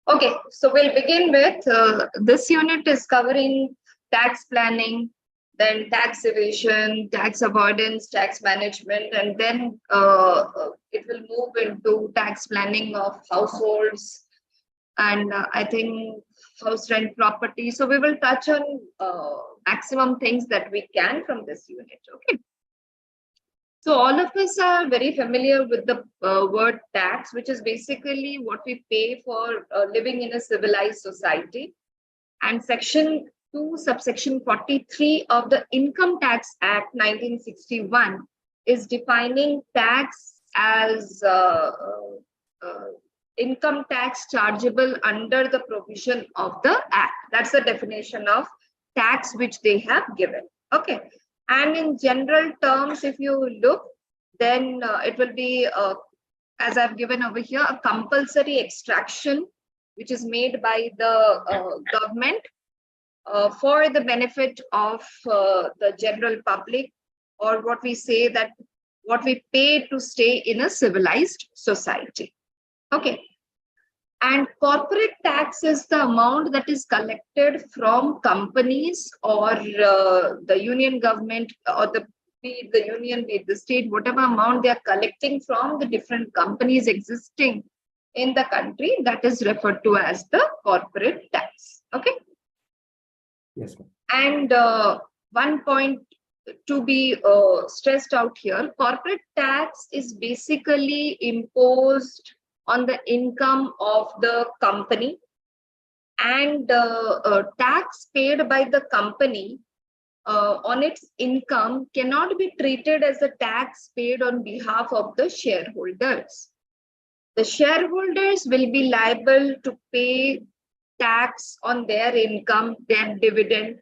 Okay, so we'll begin with this unit is covering tax planning, then tax evasion, tax avoidance, tax management, and then it will move into tax planning of households and I think house rent property. So we will touch on maximum things that we can from this unit. Okay. So all of us are very familiar with the word tax, which is basically what we pay for living in a civilized society. And Section 2, subsection 43 of the Income Tax Act 1961 is defining tax as income tax chargeable under the provision of the Act. That's the definition of tax which they have given. Okay. And in general terms, if you look, then it will be, as I've given over here, a compulsory extraction, which is made by the government for the benefit of the general public, or what we say that what we pay to stay in a civilized society. Okay. And corporate tax is the amount that is collected from companies or the union government or be it the union, be it the state, whatever amount they are collecting from the different companies existing in the country, that is referred to as the corporate tax. Okay. Yes, ma'am. And one point to be stressed out here, corporate tax is basically imposed on the income of the company, and tax paid by the company on its income cannot be treated as a tax paid on behalf of the shareholders. The shareholders will be liable to pay tax on their income, their dividend,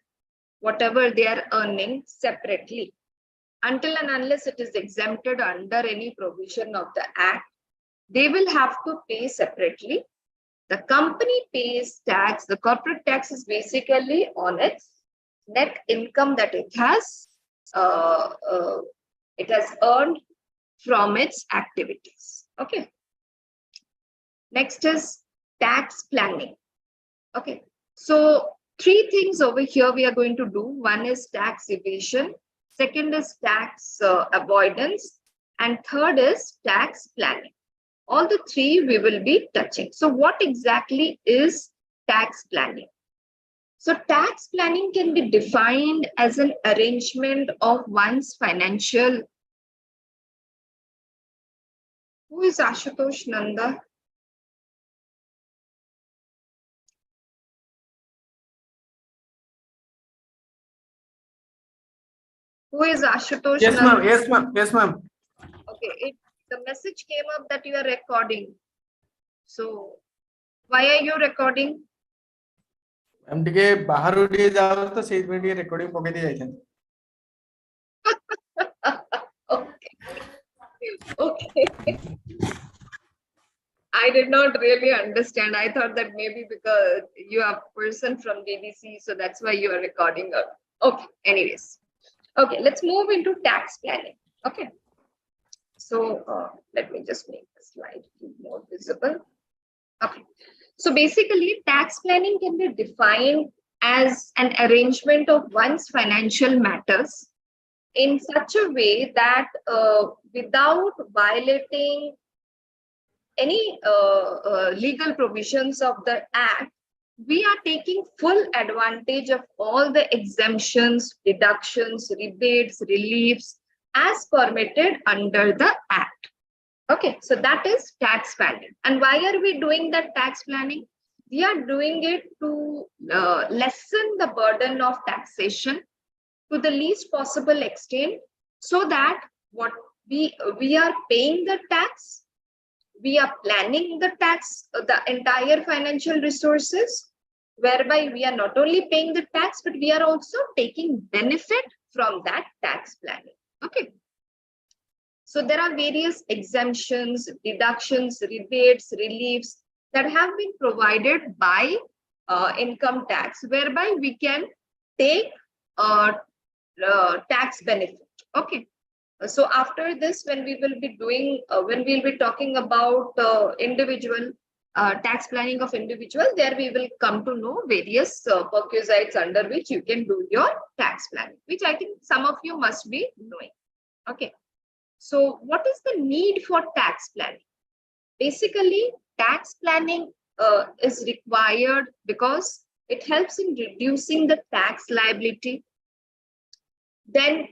whatever they are earning separately, until and unless it is exempted under any provision of the Act. They will have to pay separately. The company pays tax. The corporate tax is basically on its net income that it has earned from its activities. Okay. Next is tax planning. Okay. So three things over here we are going to do. One is tax evasion. Second is tax avoidance. And third is tax planning. All the three we will be touching. So what exactly is tax planning? So tax planning can be defined as an arrangement of one's financial. Who is Ashutosh Nanda? Who is Ashutosh Yes, Nanda? ma'am. Yes, ma'am. Yes, ma'am. Okay, the message came up that you are recording. So why are you recording? I'm ଟିକେ ବାହାରୁ ଟିକେ ଯାଉ ତ ସେଇଥିପାଇଁ ଟିକେ recording ପକେଇ ଦେଇ ଯାଇଛନ୍ତି. Okay. I did not really understand. I thought that maybe because you are a person from BBC, so that's why you are recording. Okay, anyways. Okay, let's move into tax planning. Okay. So let me just make the slide more visible. Okay. So basically, tax planning can be defined as an arrangement of one's financial matters in such a way that without violating any legal provisions of the Act, we are taking full advantage of all the exemptions, deductions, rebates, reliefs as permitted under the Act. Okay, so that is tax planning. And why are we doing that tax planning? We are doing it to lessen the burden of taxation to the least possible extent, so that what we are paying the tax, we are planning the tax, the entire financial resources, whereby we are not only paying the tax, but we are also taking benefit from that tax planning. Okay. So there are various exemptions, deductions, rebates, reliefs that have been provided by income tax, whereby we can take tax benefit. Okay. So after this, when we will be doing, when we'll be talking about individual, tax planning of individual, there we will come to know various perquisites under which you can do your tax planning, which I think some of you must be knowing. Okay. So what is the need for tax planning? Basically, tax planning is required because it helps in reducing the tax liability. Then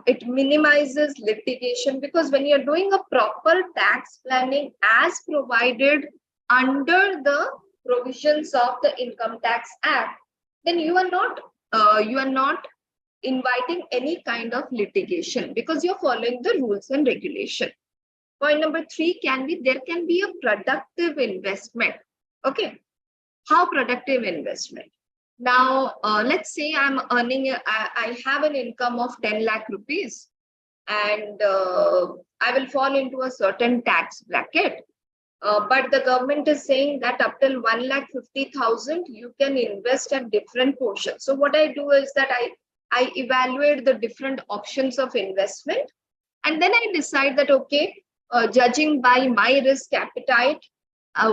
it minimizes litigation, because when you're doing a proper tax planning as provided under the provisions of the Income Tax Act, then you are not inviting any kind of litigation, because you're following the rules and regulation. Point number 3 can be, there can be a productive investment. Okay. How productive investment? Now, let's say I'm earning, I have an income of 10 lakh rupees, and I will fall into a certain tax bracket. But the government is saying that up till 1,50,000, you can invest at different portions. So what I do is that I evaluate the different options of investment, and then I decide that, okay, judging by my risk appetite,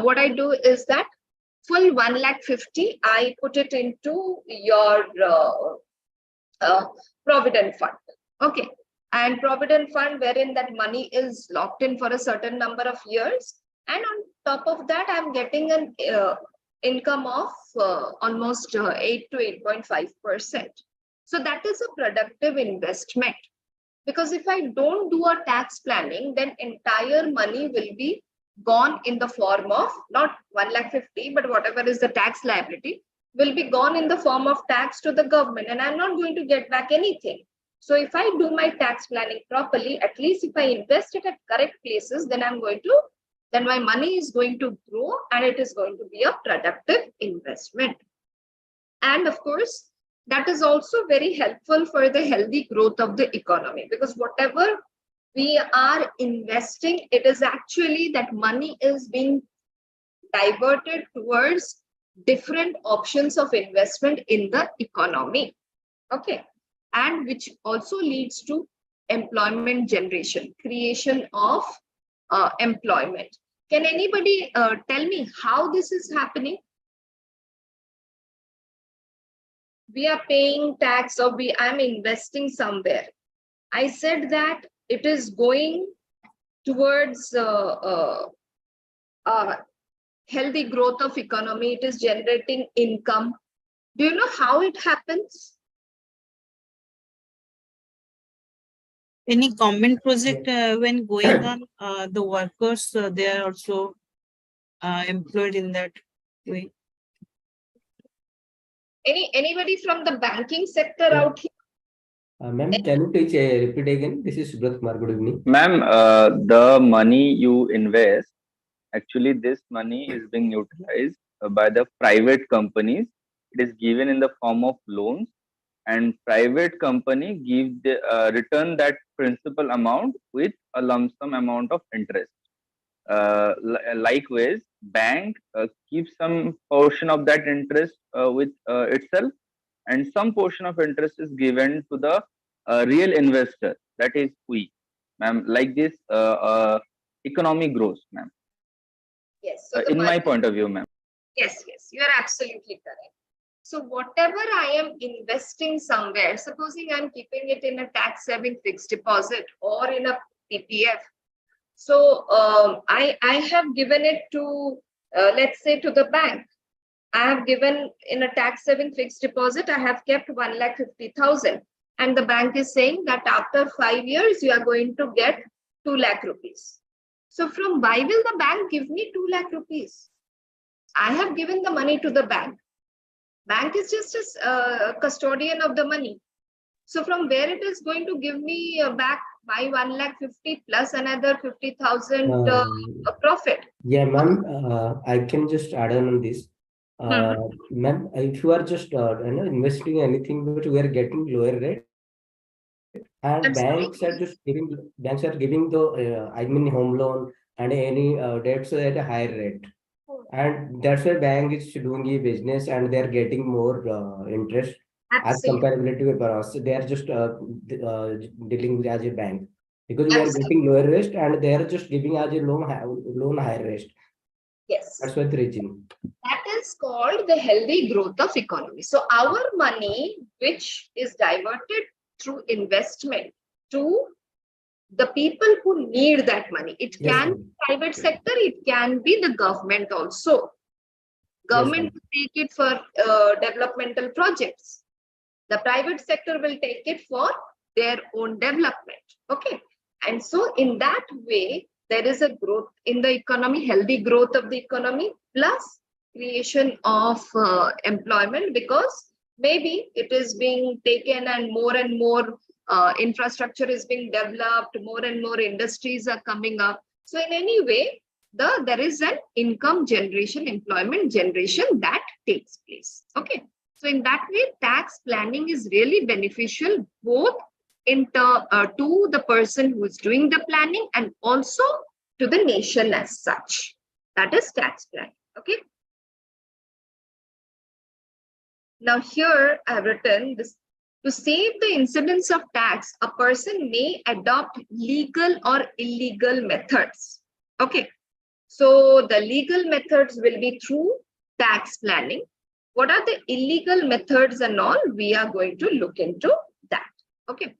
what I do is that full 1,50,000, I put it into your provident fund. Okay. And provident fund, wherein that money is locked in for a certain number of years. And on top of that, I'm getting an income of almost 8 to 8.5%. So that is a productive investment. Because if I don't do a tax planning, then entire money will be gone in the form of not 1,50,000, but whatever is the tax liability will be gone in the form of tax to the government, and I'm not going to get back anything. So if I do my tax planning properly, at least if I invest it at correct places, then my money is going to grow, and it is going to be a productive investment. And of course, that is also very helpful for the healthy growth of the economy, because whatever we are investing, it is actually that money is being diverted towards different options of investment in the economy. Okay. And which also leads to employment generation, creation of employment. Can anybody tell me how this is happening? We are paying tax, or I'm investing somewhere. I said that it is going towards healthy growth of economy. It is generating income. Do you know how it happens? Any government project when going on, the workers, they are also employed in that way. Anybody from the banking sector out here? Ma'am, can you please repeat again? This is Subrat Kumar. Good evening. Ma'am, the money you invest, actually this money is being utilized by the private companies. It is given in the form of loans, and private company give the return that principal amount with a lump sum amount of interest. Likewise, bank keeps some portion of that interest with itself, and some portion of interest is given to the real investor, that is we, ma'am. Like this, economy grows, ma'am. Yes. So In my point of view, ma'am. Yes, you are absolutely correct. So whatever I am investing somewhere, supposing I'm keeping it in a tax saving fixed deposit or in a PPF. So I have given it to, let's say, to the bank. I have given in a tax saving fixed deposit, I have kept 1,50,000. And the bank is saying that after 5 years, you are going to get 2 lakh rupees. So from why will the bank give me 2 lakh rupees? I have given the money to the bank. Bank is just a custodian of the money. So from where it is going to give me back my 1,50,000 plus another 50,000 profit? Yeah, ma'am. I can just add on this. Ma'am, if you are just investing anything, but we are getting lower rate, and banks are giving the home loan and any debts at a higher rate, and that's why bank is doing a business and they are getting more interest. Absolutely. As comparatively with us, they are just dealing with as a bank, because we are Absolutely. getting lower risk and they are just giving as a loan higher risk. Yes. That's why the regime. That is called the healthy growth of economy. So our money, which is diverted through investment to the people who need that money, it Yes, can ma'am. be private sector, it can be the government also. Government will take it for developmental projects. The private sector will take it for their own development. Okay. And so in that way, there is a growth in the economy, healthy growth of the economy, plus creation of employment, because maybe it is being taken and more infrastructure is being developed, more and more industries are coming up. So in any way, there is an income generation, employment generation that takes place. Okay. So in that way, tax planning is really beneficial both to the person who is doing the planning and also to the nation as such. That is tax planning. Okay. Now here I have written this: to save the incidence of tax, a person may adopt legal or illegal methods. Okay. So the legal methods will be through tax planning. What are the illegal methods and all? We are going to look into that. Okay.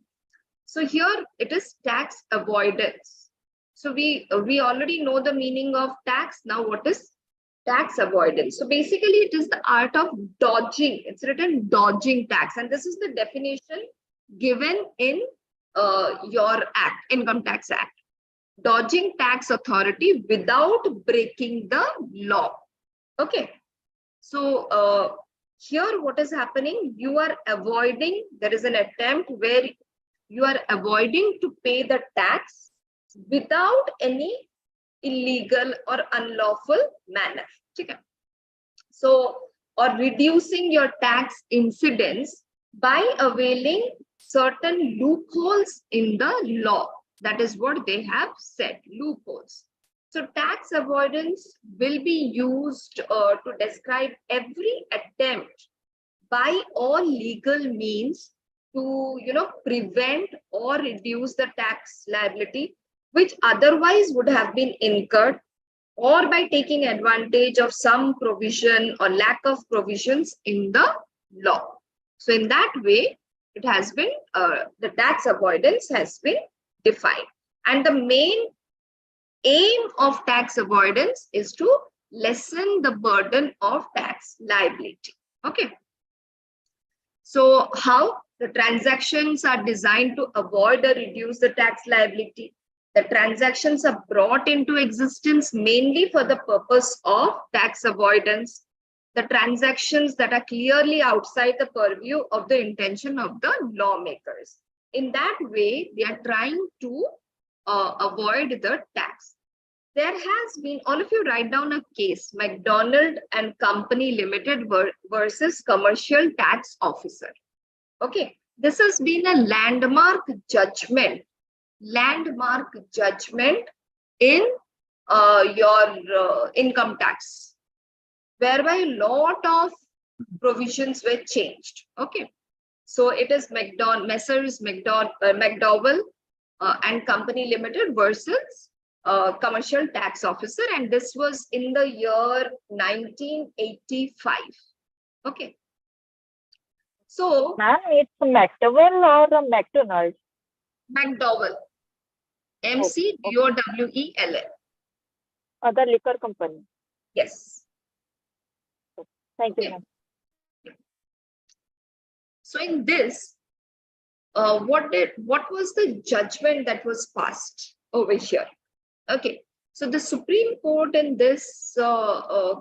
So here it is tax avoidance. So we already know the meaning of tax. Now what is tax avoidance? So basically it is the art of dodging. It's written dodging tax. And this is the definition given in your act, Income Tax Act. Dodging tax authority without breaking the law. Okay. So here what is happening? You are avoiding, there is an attempt where you are avoiding to pay the tax without any illegal or unlawful manner. Okay. So, or reducing your tax incidence by availing certain loopholes in the law. That is what they have said, loopholes. So tax avoidance will be used to describe every attempt by all legal means to prevent or reduce the tax liability which otherwise would have been incurred, or by taking advantage of some provision or lack of provisions in the law. So in that way, it has been the tax avoidance has been defined. And the main aim of tax avoidance is to lessen the burden of tax liability. Okay. So how the transactions are designed to avoid or reduce the tax liability? The transactions are brought into existence mainly for the purpose of tax avoidance. The transactions that are clearly outside the purview of the intention of the lawmakers. In that way, they are trying to avoid the tax. There has been, all of you write down a case, McDonald and Company Limited versus Commercial Tax Officer. Okay, this has been a landmark judgment in your income tax, whereby a lot of provisions were changed. Okay, so it is Messrs. McDowell and Company Limited versus Commercial Tax Officer, and this was in the year 1985. Okay. So, Ma'am, it's McDowell or McDonald's? McDowell, McDowell. Other liquor company. Yes. Thank you, Okay. ma'am. So in this, what was the judgment that was passed over here? Okay. So the Supreme Court in this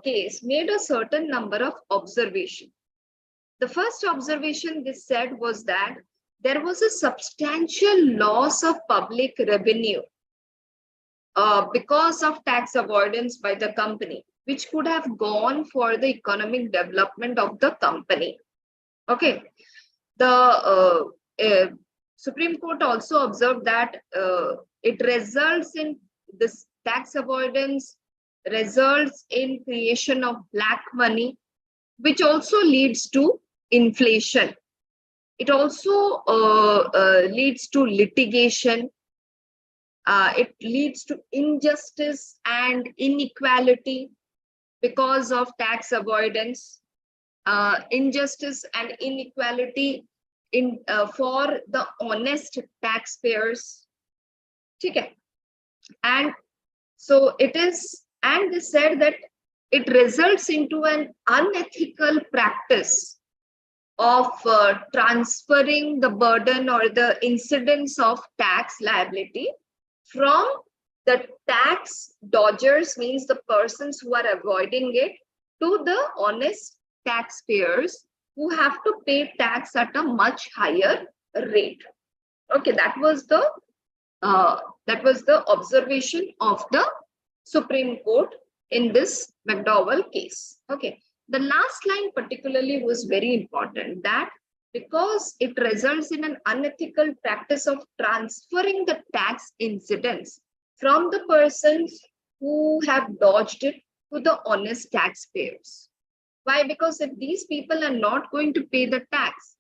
case made a certain number of observations. The first observation they said was that there was a substantial loss of public revenue because of tax avoidance by the company, which could have gone for the economic development of the company. Okay. The Supreme Court also observed that it results in this tax avoidance, results in creation of black money, which also leads to inflation. It also leads to litigation. It leads to injustice and inequality. because of tax avoidance, injustice and inequality for the honest taxpayers. Okay. And so it is, and they said that it results into an unethical practice of transferring the burden or the incidence of tax liability from the tax dodgers, means the persons who are avoiding it, to the honest taxpayers who have to pay tax at a much higher rate. Okay, that was the observation of the Supreme Court in this McDowell case. Okay, the last line particularly was very important, that because it results in an unethical practice of transferring the tax incidence from the persons who have dodged it to the honest taxpayers. Why? Because if these people are not going to pay the tax,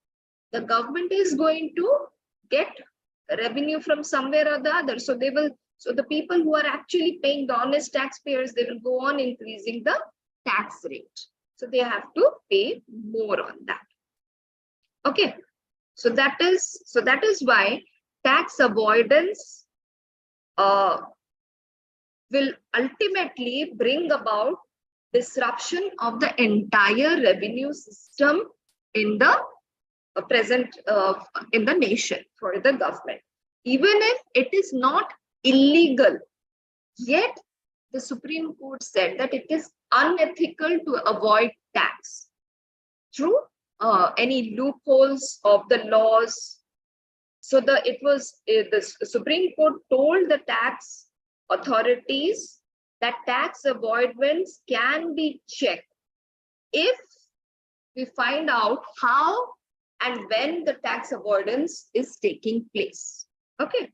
the government is going to get revenue from somewhere or the other. So they will, so the people who are actually paying, the honest taxpayers, they will go on increasing the tax rate. So they have to pay more on that. Okay. So that is why tax avoidance will ultimately bring about disruption of the entire revenue system in the present in the nation for the government. Even if it is not illegal, yet the Supreme Court said that it is unethical to avoid tax through any loopholes of the laws. So the Supreme Court told the tax authorities that tax avoidance can be checked if we find out how and when the tax avoidance is taking place. Okay.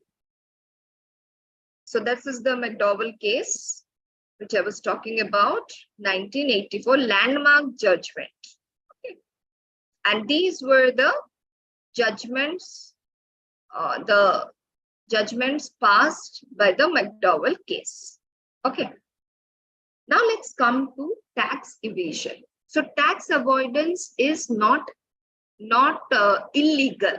So this is the McDowell case, which I was talking about, 1984 landmark judgment. Okay. And these were the judgments passed by the McDowell case. Okay. Now let's come to tax evasion. So tax avoidance is not illegal.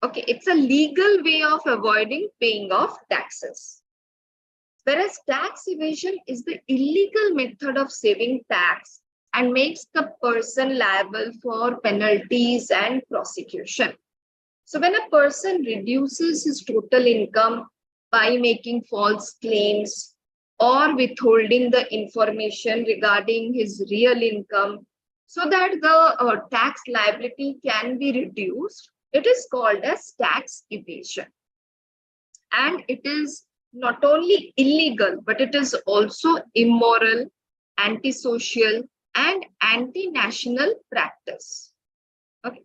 Okay, it's a legal way of avoiding paying of taxes. Whereas tax evasion is the illegal method of saving tax and makes the person liable for penalties and prosecution. So when a person reduces his total income by making false claims or withholding the information regarding his real income so that the tax liability can be reduced, it is called as tax evasion. And it is not only illegal, but it is also immoral, antisocial, and anti-national practice. Okay.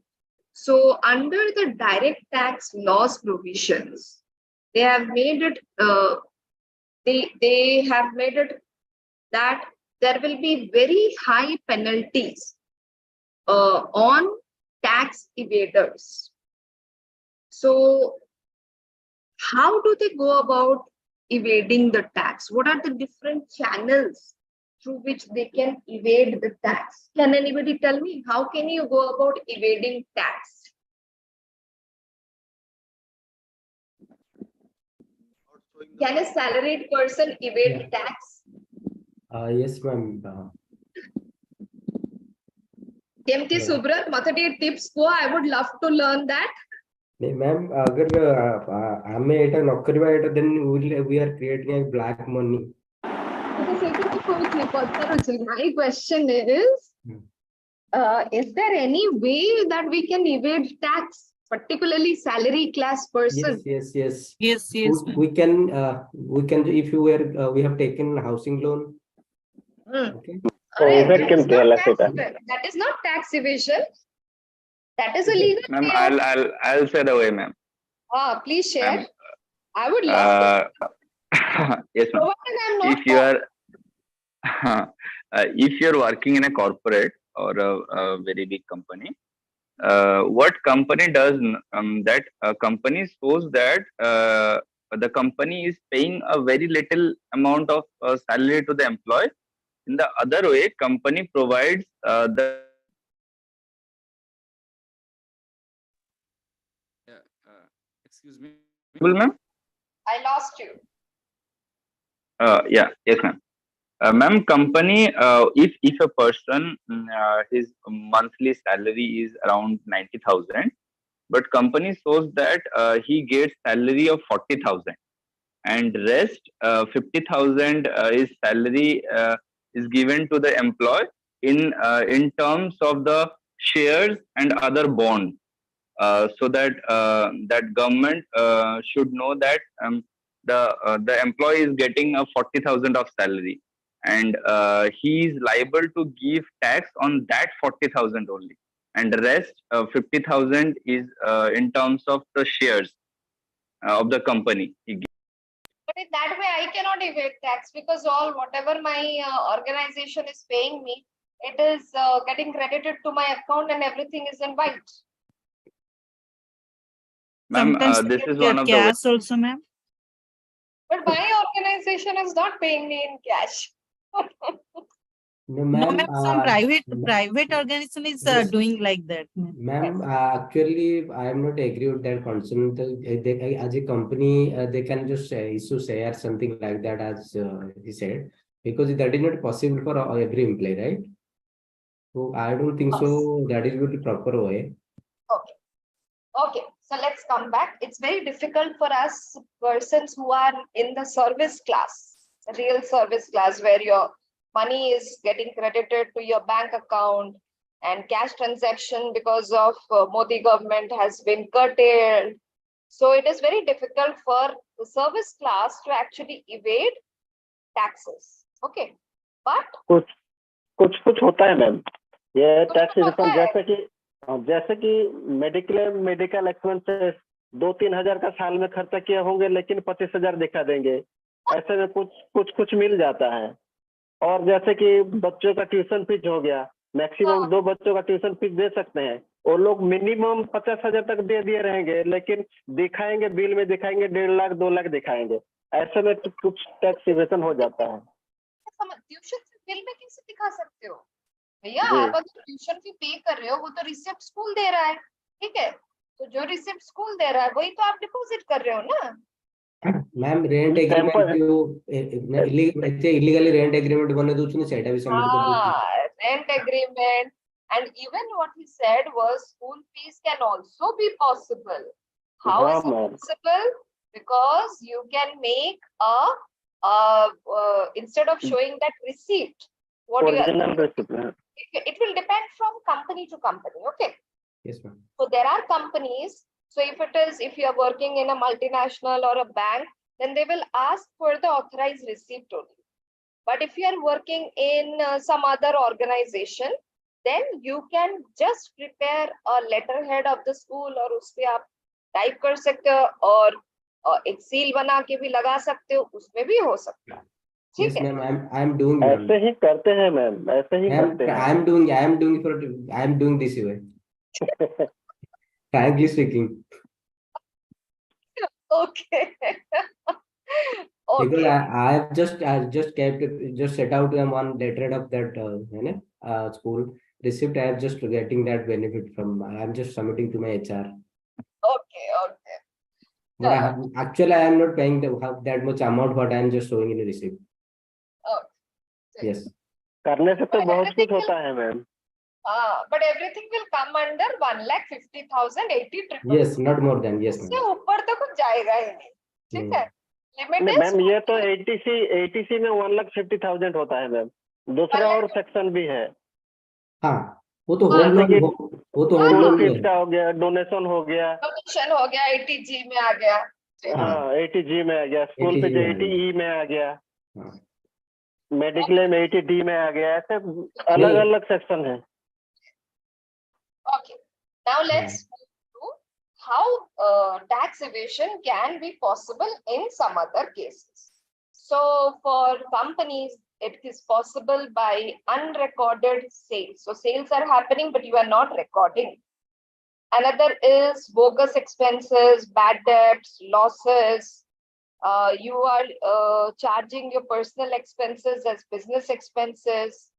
So under the direct tax laws provisions, they have made it that there will be very high penalties on tax evaders. So how do they go about evading the tax? What are the different channels through which they can evade the tax? Can anybody tell me, how can you go about evading tax? Can a salaried person evade tax? Yes, ma'am. MT Subrat, Mathadi tips ko, I would love to learn that. Ma'am, अगर हमें ऐटा नौकरी बा ऐटा then we are creating a black money. My question is there any way that we can evade tax, particularly salary class person? Yes. Yes. We can if you were we have taken housing loan. Okay. Alright, that is not tax evasion. That is a legal Ma'am, way. I'll say the way, ma'am. Please share. I would love to. Yes, ma'am. If you are if you're working in a corporate or a very big company, what company does that company shows that the company is paying a very little amount of salary to the employee In the other way, company provides the Excuse me. ma'am. I lost you. Yeah, yes, ma'am. Ma'am, company, if a person, his monthly salary is around 90,000, but company shows that he gets salary of 40,000, and rest 50,000 is salary is given to the employee in terms of the shares and other bonds, so that that government should know that the employee is getting a 40,000 of salary, and he is liable to give tax on that 40,000 only, and the rest 50,000 is in terms of the shares of the company he gives. But in that way, I cannot evade tax because all whatever my organization is paying me, it is getting credited to my account and everything is in white. Ma'am, Sometimes this they is get one of the ways. cash also, ma'am. But my organization is not paying me in cash. No, No, ma'am. ma'am, some private ma'am, organization is yes. doing like that, ma'am. Ma'am, actually, I am not agree with that concern. As a company, they can just issue share something like that, as he said, because that is not possible for every employee, right? So I don't think so. That is the proper way. Okay. Okay. So let's come back. It's very difficult for us persons who are in the service class, real service class, where your money is getting credited to your bank account and cash transaction because of Modi government has been curtailed. So it is very difficult for the service class to actually evade taxes. Okay. But कुछ कुछ कुछ होता है ma'am, ये कुछ tax कुछ होता refund है। जैसे कि मेडिकल एक्सपेंसेस 2-3 हजार का साल में खर्चा किए होंगे, लेकिन 25,000 दिखा देंगे। ऐसे में कुछ मिल जाता है। और जैसे कि बच्चों का ट्यूशन फीस हो गया, मैक्सिमम 2 बच्चों का ट्यूशन फीस दे सकते हैं, वो लोग मिनिमम 50,000 तक दे दिए रहेंगे, लेकिन दिखाएंगे बिल में, दिखाएंगे 1.5 लाख 2 लाख दिखाएंगे। ऐसे में कुछ टैक्स इवेशन हो जाता है। ट्यूशन बिल में कैसे दिखा सकते हो भैया? जी। आप अगर ट्यूशन फी पे कर रहे हो, वो तो रिसिप्ट स्कूल दे रहा है, ठीक है? तो जो रिसिप्ट स्कूल दे रहा है वही तो आप डिपॉजिट कर रहे हो ना। मैम रेंट एग्रीमेंट जो इलीगली रेंट एग्रीमेंट बने दूसरी साइड अभी सबमिट कर दूसरी Rent agreement, and even what he said was school fees can also be possible. How हाँ, is it ma'am. possible? Because you can make instead of showing that receipt, what you are, original receipt. it will depend from company to company. Okay. Yes ma'am So there are companies. So if you are working in a multinational or a bank, then they will ask for the authorized receipt only. But if you are working in some other organization, then you can just prepare a letterhead of the school और उसपे आप type कर सकते हो और एक seal बना के भी लगा सकते हो, उसमें भी हो सकता है। ठीक यस है? Ma'am I am doing ma'am ऐसे ही करते हैं मैम, ऐसे ही करते हैं। I am doing this way frankly speaking Okay. because Okay. I just set out one letterhead of that school receipt. I have just getting that benefit from. I am just submitting to my HR. Okay. Okay. But actually I am not paying that much amount. But I am just showing in a receipt. Okay. Yes. करने से तो But बहुत everything कुछ होता है ma'am. but everything will come under 1,50,000 80 Yes, not more than yes, उससे ma'am. ऊपर तो कुछ जाएगा ही नहीं। ठीक है? Limit नहीं is मैम, ये तो ATC में 1,50,000 होता है मैम। दूसरा और सेक्शन भी है। हाँ वो तो हाँ, होम जैसे कि लोन वो तो होम स्कूल लोन फीस का हो गया, डोनेशन हो गया, डोनेशन हो गया, ATG में आ गया। हाँ ATG में आ गया, स्कूल ATG फीस में आ गया। ATE में आ गया, हाँ। मेडिक्लेम ATD में आ गया। ऐसे अलग अलग सेक्शन है। Okay. Now let's move to how tax evasion can be possible in some other cases. So for companies, it is possible by unrecorded sales. So sales are happening, but you are not recording. Another is bogus expenses, bad debts, losses, You are charging your personal expenses as business expenses.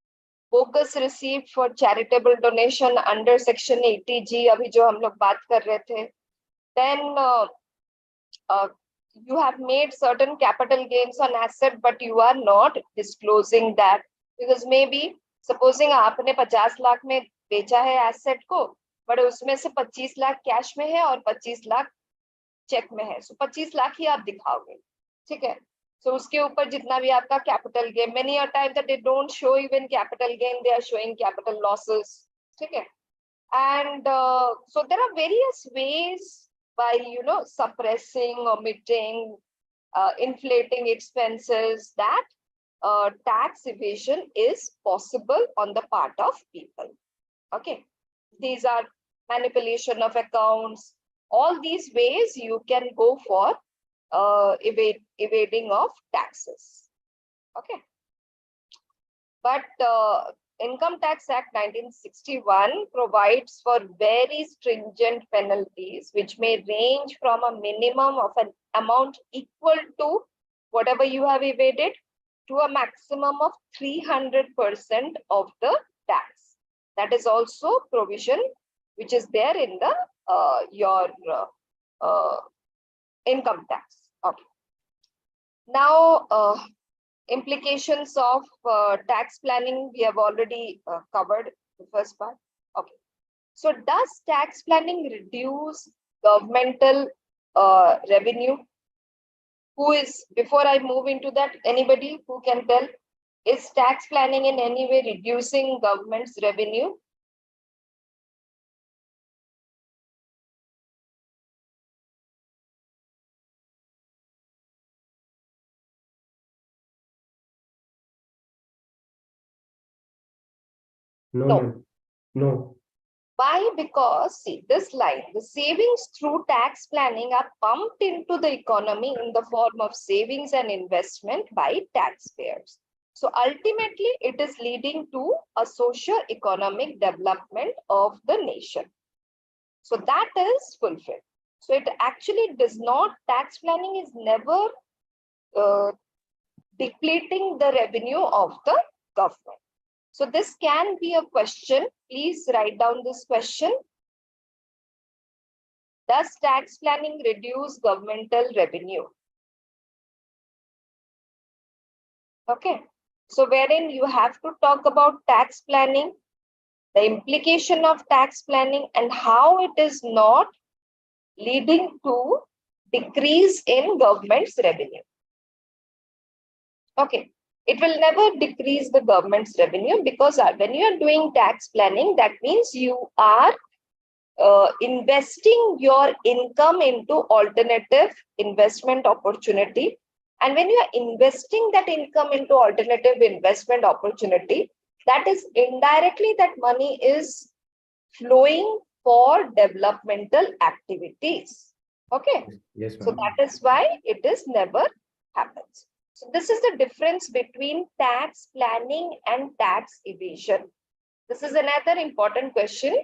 Bogus received for charitable donation under section 80G, अभी जो हम लोग बात कर रहे थे. Then you have made certain capital gains on asset, but you are not disclosing that because maybe supposing आपने 50 लाख में बेचा है asset को, but उसमें से 25 लाख कैश में है और 25 लाख चेक में है, so 25 लाख ही आप दिखाओगे, ठीक है. So उसके ऊपर जितना भी आपका capital gain, many a time that they don't show even capital gain, they are showing capital losses, ठीक है. And so there are various ways by suppressing, omitting, inflating expenses, that tax evasion is possible on the part of people. Okay, these are manipulation of accounts. All these ways you can go for evading of taxes. Okay, but Income Tax Act 1961 provides for very stringent penalties, which may range from a minimum of an amount equal to whatever you have evaded to a maximum of 300% of the tax. That is also provision which is there in the your income tax. Okay. Now, implications of tax planning, we have already covered the first part. Okay. So does tax planning reduce governmental revenue? Who is, before I move into that, anybody who can tell, is tax planning in any way reducing government's revenue? No. No. Why? Because see this line, the savings through tax planning are pumped into the economy in the form of savings and investment by taxpayers. So ultimately, it is leading to a socio-economic development of the nation. So that is fulfilled. So it actually does not, tax planning is never depleting the revenue of the government. So this can be a question. Please write down this question. Does tax planning reduce governmental revenue? Okay. So wherein you have to talk about tax planning, the implication of tax planning, and how it is not leading to decrease in government's revenue. Okay. It will never decrease the government's revenue because when you are doing tax planning, that means you are investing your income into alternative investment opportunity. And when you are investing that income into alternative investment opportunity, that is indirectly that money is flowing for developmental activities. Okay. Yes, So ma'am. that is why it is never happens. So this is the difference between tax planning and tax evasion. This is another important question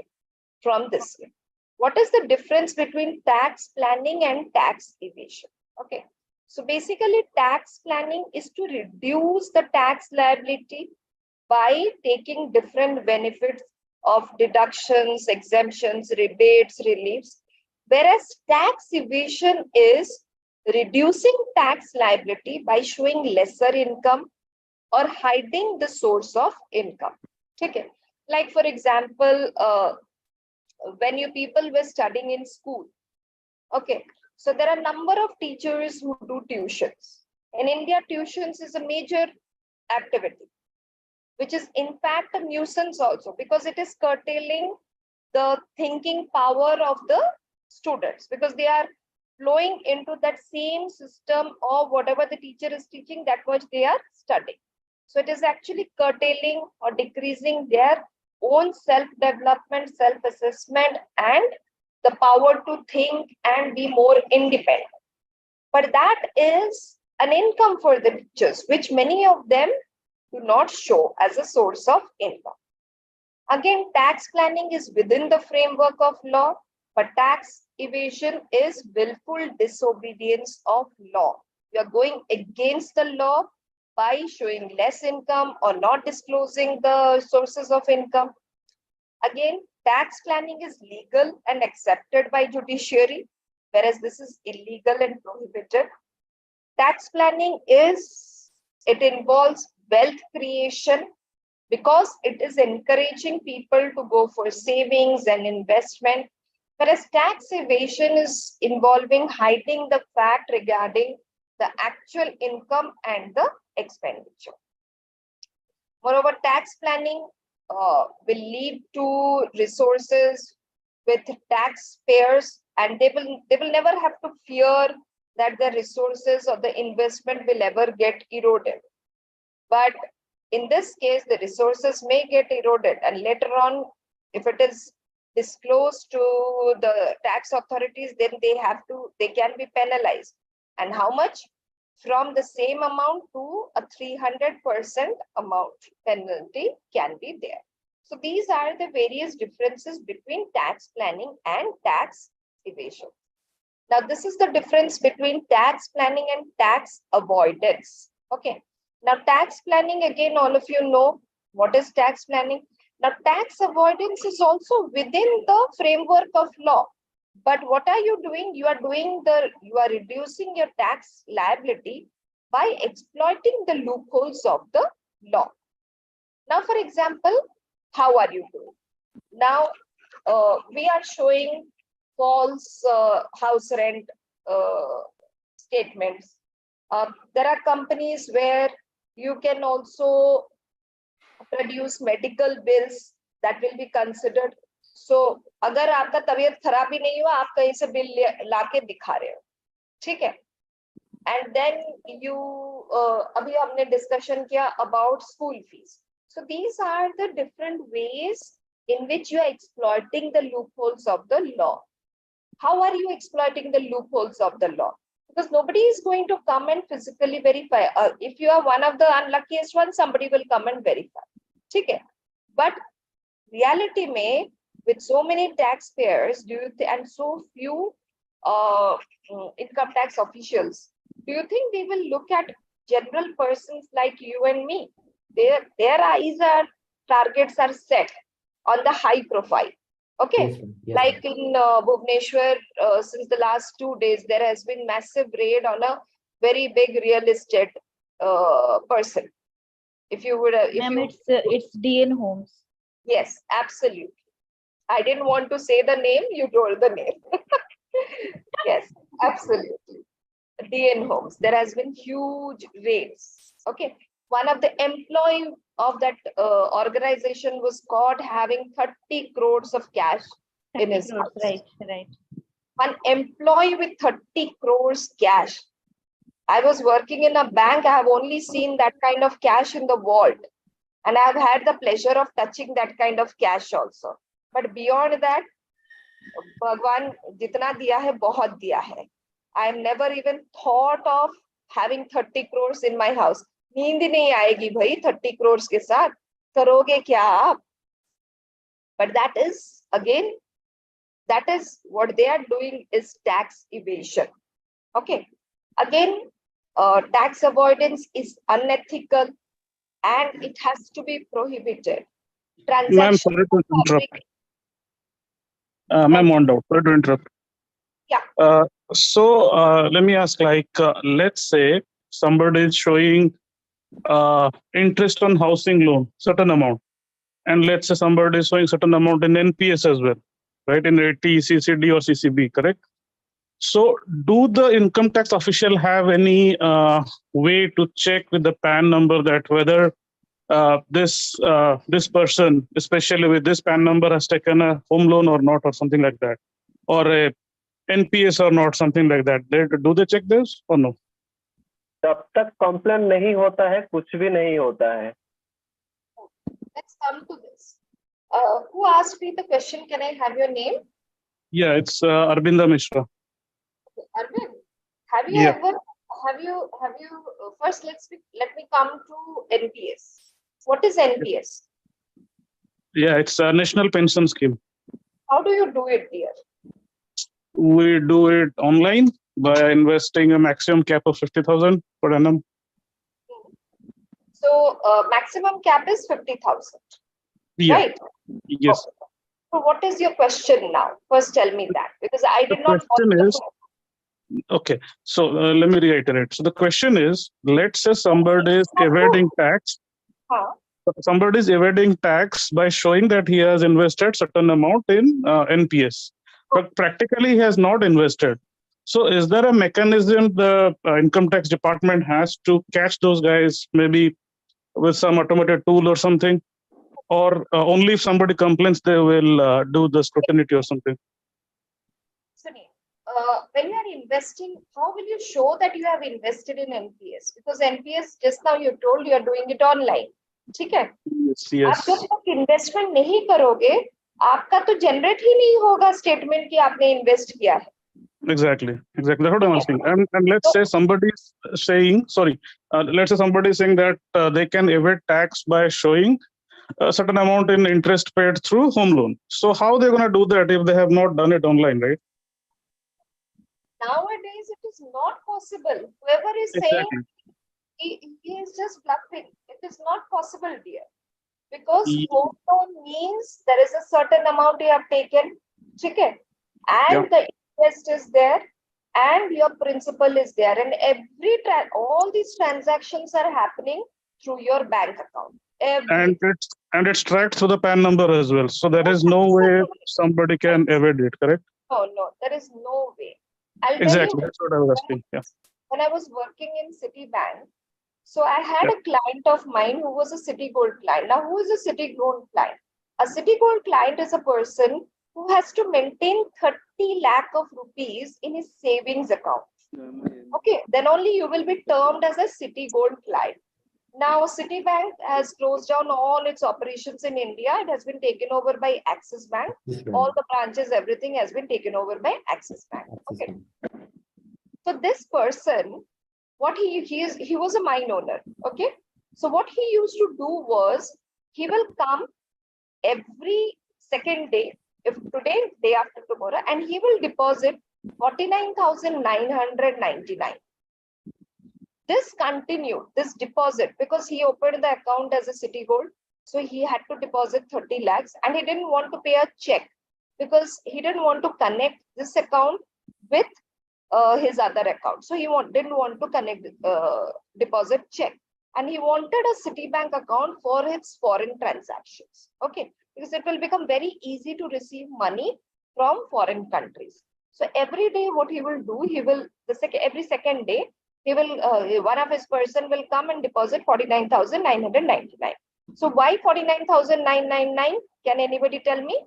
from this year. What is the difference between tax planning and tax evasion? Okay. So basically, tax planning is to reduce the tax liability by taking different benefits of deductions, exemptions, rebates, reliefs, whereas tax evasion is reducing tax liability by showing lesser income or hiding the source of income. Okay. Like for example, when you people were studying in school, okay, so there are a number of teachers who do tuitions. In India, tuitions is a major activity, which is in fact a nuisance also because it is curtailing the thinking power of the students because they are flowing into that same system or whatever the teacher is teaching, that much they are studying. So it is actually curtailing or decreasing their own self-development, self-assessment, and the power to think and be more independent. But that is an income for the teachers, which many of them do not show as a source of income. Again, tax planning is within the framework of law, but tax evasion is willful disobedience of law. You are going against the law by showing less income or not disclosing the sources of income. Again, tax planning is legal and accepted by judiciary, whereas this is illegal and prohibited. Tax planning it involves wealth creation because it is encouraging people to go for savings and investment, whereas tax evasion is involving hiding the fact regarding the actual income and the expenditure. Moreover, tax planning will lead to resources with taxpayers, and they will never have to fear that the resources or the investment will ever get eroded. But in this case, the resources may get eroded, and later on, if it is disclosed to the tax authorities, then they can be penalized. And how much? From the same amount to a 300% amount penalty can be there. So these are the various differences between tax planning and tax evasion. Now, this is the difference between tax planning and tax avoidance. Okay. Now, tax planning, again, all of you know what is tax planning. Now, tax avoidance is also within the framework of law. But what are you doing? You are reducing your tax liability by exploiting the loopholes of the law. Now, for example, how are you doing? Now, we are showing false house rent statements. There are companies where you can also produce medical bills that will be considered. So, अगर आपका तबीयत खराब भी नहीं हुआ, आप कहीं से बिल लाके दिखा रहे हो, ठीक है? And then अभी हमने discussion किया about school fees. So these are the different ways in which you are exploiting the loopholes of the law. How are you exploiting the loopholes of the law? Because nobody is going to come and physically verify. If you are one of the unluckiest ones, somebody will come and verify. Okay? But reality may, with so many taxpayers, and so few income tax officials, do you think they will look at general persons like you and me? Their eyes targets are set on the high profile. Okay, Yes, ma'am. Yes, like in Bhubaneswar, since the last 2 days, there has been massive raid on a very big real estate person. If you would, Ma'am, it's DN Homes. Yes, absolutely. I didn't want to say the name, you told the name. Yes, absolutely. DN Homes, there has been huge raids. Okay, one of the employee of that organization was caught having 30 crores of cash in his house. Right. One employee with 30 crores cash. I was working in a bank. I have only seen that kind of cash in the vault. And I have had the pleasure of touching that kind of cash also. But beyond that, Bhagwan, jitna diya hai, bahut diya hai. I have never even thought of having 30 crores in my house. नींद नहीं आएगी भाई 30 crores के साथ, करोगे क्या आप? But that is, again, that is what they are doing is tax evasion. Okay. Again, tax avoidance is unethical and it has to be prohibited. Ma'am, sorry to interrupt. Ma'am, one doubt. Sorry to interrupt. Yeah. So let me ask, let's say somebody is showing interest on housing loan, certain amount, and let's say somebody is showing certain amount in NPS as well, right? In 80, CCD or CCB, correct? So do the income tax official have any way to check with the PAN number that whether this person, especially with this PAN number, has taken a home loan or not, or something like that, or a NPS or not, something like that? Do they check this or no? जब तक complain नहीं होता है कुछ भी नहीं होता है. Let's come to this. Who asked me the question? Can I have your name? Yeah, it's Arbinda Mishra. Okay, Arvind, have you first let me come to NPS. What is NPS? Yeah, it's a national pension scheme. How do you do it, dear? We do it online by investing a maximum cap of 50,000 per annum. So maximum cap is 50,000, Yeah. right? Yes. Okay. So what is your question now? First tell me that, because I The did not question follow the is, okay, so let me reiterate. So the question is, let's say somebody is evading tax. Huh? Somebody is evading tax by showing that he has invested certain amount in NPS, but practically he has not invested. So is there a mechanism the income tax department has to catch those guys, maybe with some automated tool or something? Or only if somebody complains, they will do the scrutiny or something? Sunil, when you are investing, how will you show that you have invested in NPS? Because NPS, just now you told you are doing it online. ठीक है? Yes, आप yes. जब तक investment नहीं करोगे, आपका तो generate ही नहीं होगा स्टेटमेंट कि आपने इन्वेस्ट किया है. Exactly. That's what I'm asking. And let's say somebody is saying, sorry, let's say somebody is saying that they can evade tax by showing a certain amount in interest paid through home loan. So how they're going to do that if they have not done it online, right? Nowadays, it is not possible. Whoever is saying he is just bluffing. It is not possible, dear. Because home loan means there is a certain amount you have taken, okay? And the interest is there, and your principal is there, and all these transactions are happening through your bank account. And it's tracked through the PAN number as well. So there is no way somebody can evade it, correct? No, there is no way. I'll tell Exactly. you, That's what I was asking. Yeah. when I was working in Citibank, so I had a client of mine who was a Citigold client. Now, who is a Citigold client? A Citigold client is a person who has to maintain 30 lakh of rupees in his savings account. Okay, then only you will be termed as a Citigold client. Now, Citibank has closed down all its operations in India. It has been taken over by Axis Bank. All the branches, everything has been taken over by Axis Bank. Okay. So this person, what he was a mine owner. Okay. So what he used to do was, he will come every second day, if today, day after tomorrow, and he will deposit 49,999. This continued, this deposit, because he opened the account as a Citigold. So he had to deposit 30 lakhs, and he didn't want to pay a check because he didn't want to connect this account with his other account. So he didn't want to connect deposit check, and he wanted a Citibank account for his foreign transactions. Okay, because it will become very easy to receive money from foreign countries. So every day, what he will do, every second day, he will one of his person will come and deposit 49,999. So why 49,999? Can anybody tell me?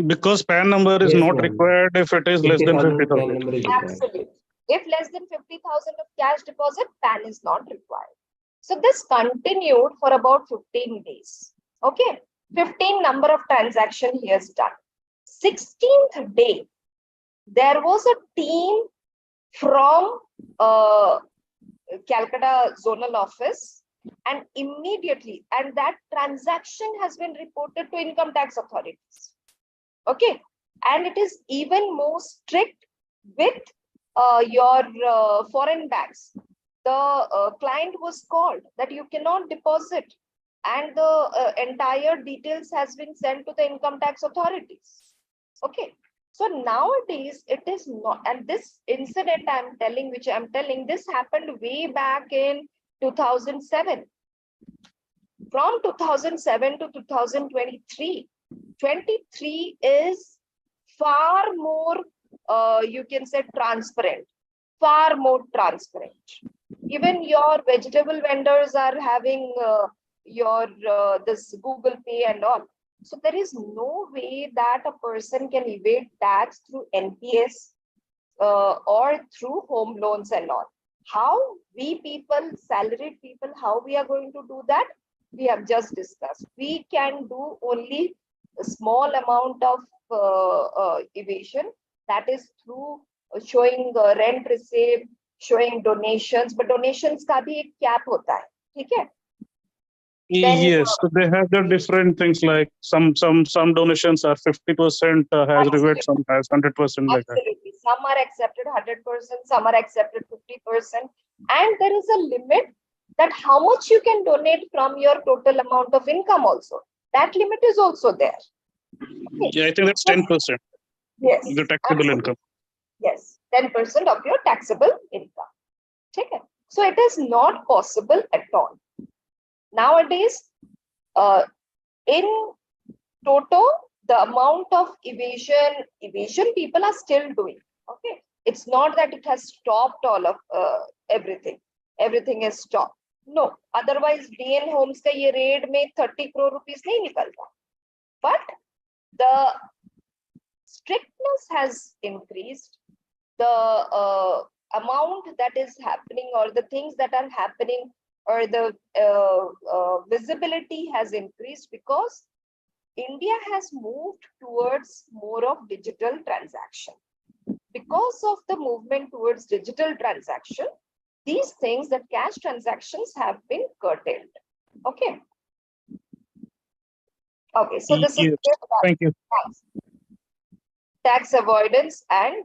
Because PAN number is not required if it is less than 50,000. Absolutely. If less than 50,000 of cash deposit, PAN is not required. So this continued for about 15 days. Okay, 15 number of transaction he has done. 16th day, there was a team from Calcutta zonal office, and immediately, and that transaction has been reported to income tax authorities. Okay, and it is even more strict with your foreign banks. The client was called that you cannot deposit, and the entire details has been sent to the income tax authorities. Okay, so nowadays it is not, and this incident which I'm telling, this happened way back in 2007. From 2007 to 2023, 23 is far more, you can say, transparent, far more transparent. Even your vegetable vendors are having this Google Pay and all. So there is no way that a person can evade tax through NPS or through home loans and all. How we people, salaried people, how we are going to do that? We have just discussed. We can do only a small amount of evasion, that is through showing rent receipt, showing donations, but donations का भी एक cap होता है, ठीक है? Then, Yes, so they have the different things like some donations are 50% has rebate, some has 100% like that. absolutely. Some are accepted 100%, some are accepted 50%. And there is a limit that how much you can donate from your total amount of income also. That limit is also there. Okay. Yeah, I think that's 10%, Yes. the taxable Absolutely. income. Yes, 10% of your taxable income. Okay. So it is not possible at all. Nowadays, in total, the amount of evasion people are still doing. Okay. It's not that it has stopped all of everything. Everything is stopped. No. Otherwise, DN homes ka ye raid mein 30 crore rupees nahi nikalta. But the strictness has increased. The amount that is happening, or the things that are happening, or the visibility has increased because India has moved towards more of digital transaction. Because of the movement towards digital transaction, these things, that cash transactions, have been curtailed. Okay. Okay, so this is Yes, thank you. tax avoidance and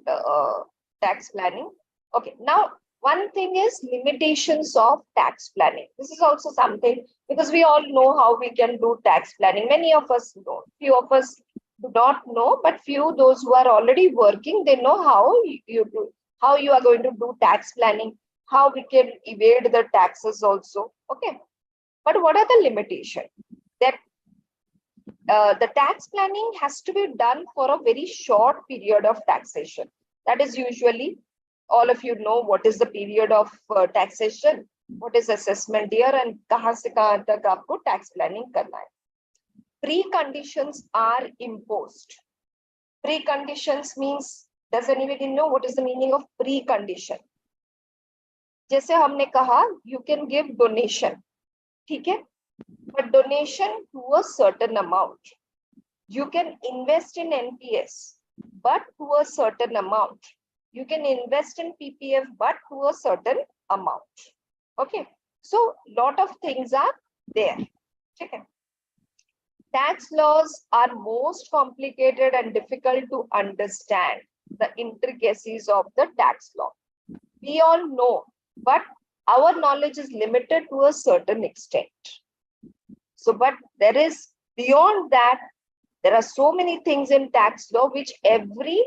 tax planning. Okay, now one thing is limitations of tax planning. This is also something, because we all know how we can do tax planning. Many of us know, few of us do not know, but few, those who are already working, they know how you are going to do tax planning, how we can evade the taxes also. Okay, but what are the limitations? That the tax planning has to be done for a very short period of taxation. That is usually, all of you know what is the period of taxation, what is assessment year, and kahan se kahan tak aapko tax planning karna hai. Preconditions are imposed. Preconditions means, does anybody know what is the meaning of precondition? जैसे हमने कहा, you can give donation, ठीक है? But donation to a certain amount. You can invest in NPS, but to a certain amount. You can invest in PPF, but to a certain amount. Okay. So lot of things are there. Okay. Tax laws are most complicated and difficult to understand the intricacies of the tax law. We all know, but our knowledge is limited to a certain extent. So, but there is, beyond that, there are so many things in tax law which every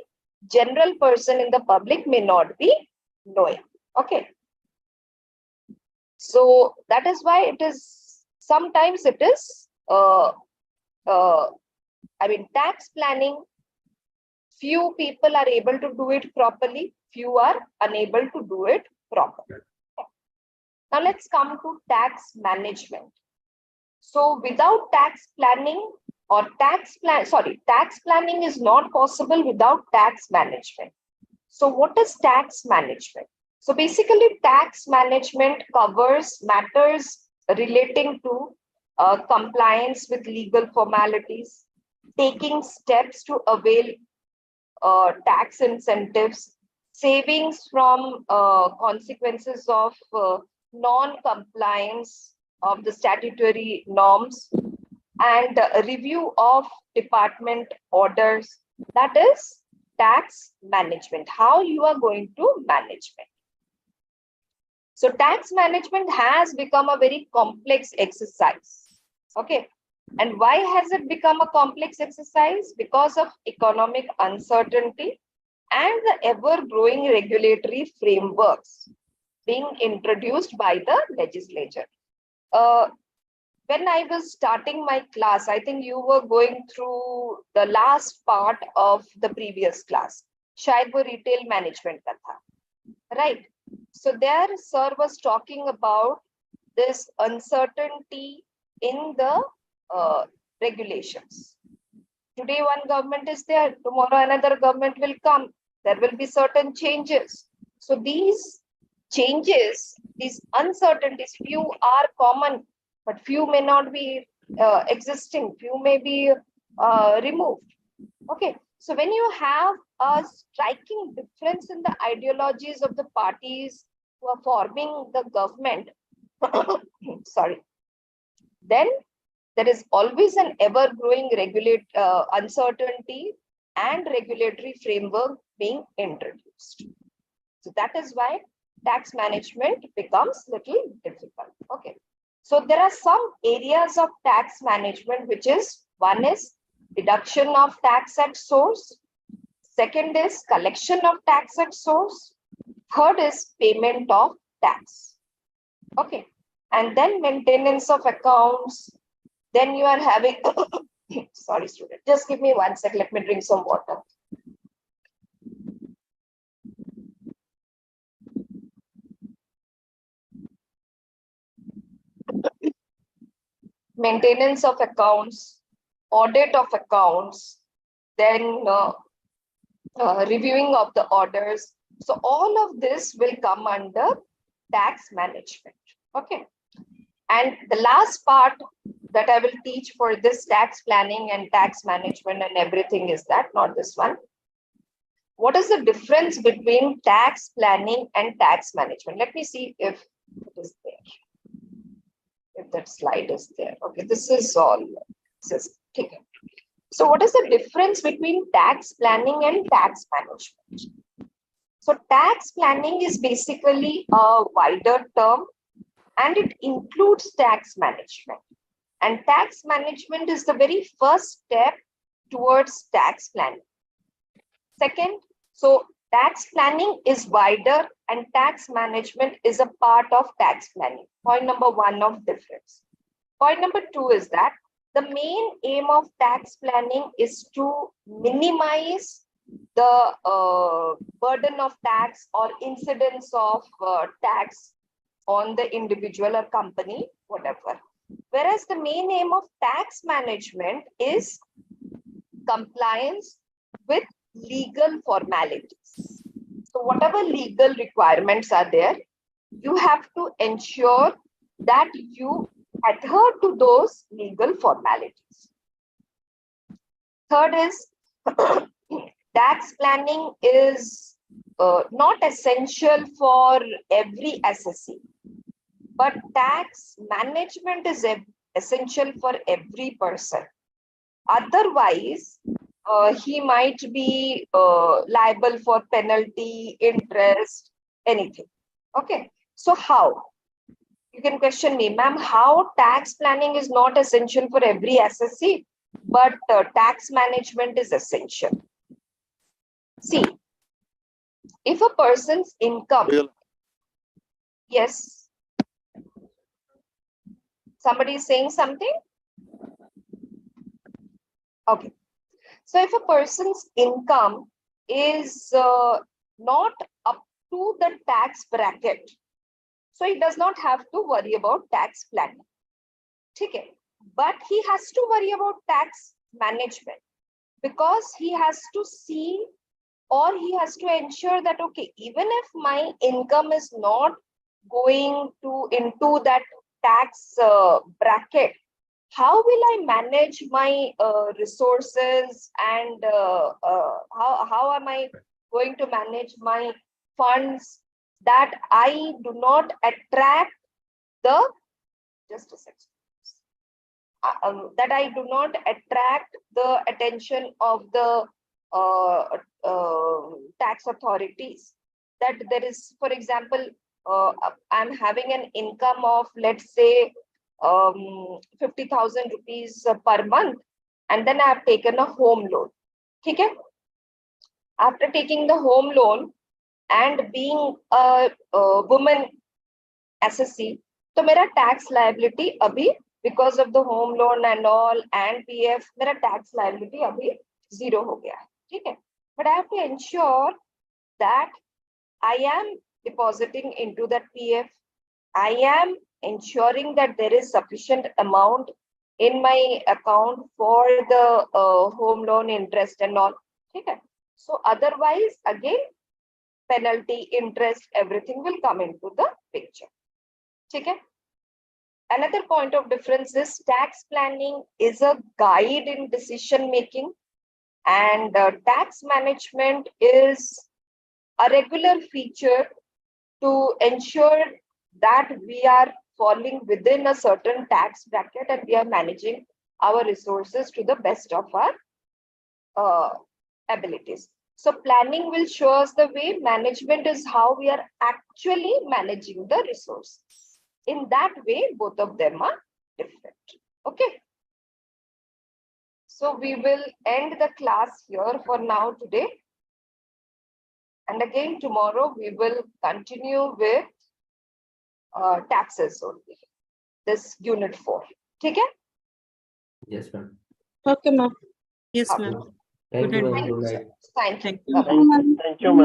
general person in the public may not be knowing. Okay. So that is why it is, sometimes it is, tax planning, few people are able to do it properly, few are unable to do it properly. Now let's come to tax management. So without tax planning, or tax planning is not possible without tax management. So what is tax management? So basically, tax management covers matters relating to compliance with legal formalities, taking steps to avail tax incentives, savings from consequences of non-compliance of the statutory norms, and a review of department orders. That is tax management, how you are going to manage it. So tax management has become a very complex exercise. Okay. And why has it become a complex exercise? Because of economic uncertainty and the ever-growing regulatory frameworks being introduced by the legislature. When I was starting my class, I think you were going through the last part of the previous class. Shayad wo retail management ka tha, right? So there, sir was talking about this uncertainty in the regulations. Today one government is there, tomorrow another government will come. There will be certain changes. So these changes, these uncertainties, few are common, but few may not be existing, few may be removed. Okay, so when you have a striking difference in the ideologies of the parties who are forming the government, sorry, then there is always an ever-growing uncertainty and regulatory framework being introduced. So that is why tax management becomes little difficult. Okay. So there are some areas of tax management, which is, one is deduction of tax at source. Second is collection of tax at source. Third is payment of tax. Okay. And then maintenance of accounts. Then you are having, sorry, student, just give me 1 sec. Let me drink some water. Maintenance of accounts, audit of accounts, then reviewing of the orders. So all of this will come under tax management. Okay. And the last part that I will teach for this tax planning and tax management and everything is that, not this one. What is the difference between tax planning and tax management? Let me see if it is there. If that slide is there. Okay, this is all. Okay. So what is the difference between tax planning and tax management? So tax planning is basically a wider term and it includes tax management. And tax management is the very first step towards tax planning. Second, so tax planning is wider and tax management is a part of tax planning. Point number 1 of difference. Point number 2 is that the main aim of tax planning is to minimize the burden of tax or incidence of tax on the individual or company, whatever. Whereas the main aim of tax management is compliance with legal formalities. So whatever legal requirements are there, you have to ensure that you adhere to those legal formalities. Third is tax planning is not essential for every assessee, but tax management is essential for every person. Otherwise, he might be liable for penalty, interest, anything. Okay. So how? You can question me, ma'am, how tax planning is not essential for every assessee, but tax management is essential. See, if a person's income, yes, somebody is saying something? Okay. So if a person's income is not up to the tax bracket, so he does not have to worry about tax planning. Okay. But he has to worry about tax management because he has to see or he has to ensure that, okay, even if my income is not going into that tax bracket, how will I manage my resources and how am I going to manage my funds that I do not attract the, just a second, that I do not attract the attention of the tax authorities. That there is, for example, I'm having an income of, let's say, 50,000 rupees per month, and then I have taken a home loan. Okay? After taking the home loan and being a woman assessee, so मेरा tax liability अभी because of the home loan and all and PF, मेरा tax liability अभी 0 हो गया है. ठीक है? But I have to ensure that I am depositing into that PF. I am ensuring that there is sufficient amount in my account for the home loan interest and all. Okay? So otherwise, again, penalty, interest, everything will come into the picture. Okay? Another point of difference is tax planning is a guide in decision making, and tax management is a regular feature to ensure that we are falling within a certain tax bracket and we are managing our resources to the best of our abilities. So planning will show us the way. Management is how we are actually managing the resources. In that way, both of them are different. Okay. So we will end the class here for now today. And again, tomorrow we will continue with taxes only. This unit 4. Okay? Yes, ma'am. Okay, ma'am. Yes, Okay. ma'am. Thank you, Good ma'am. Thank you, Good sir. night. Thank you. Thank you. Bye-bye. Thank you, ma'am.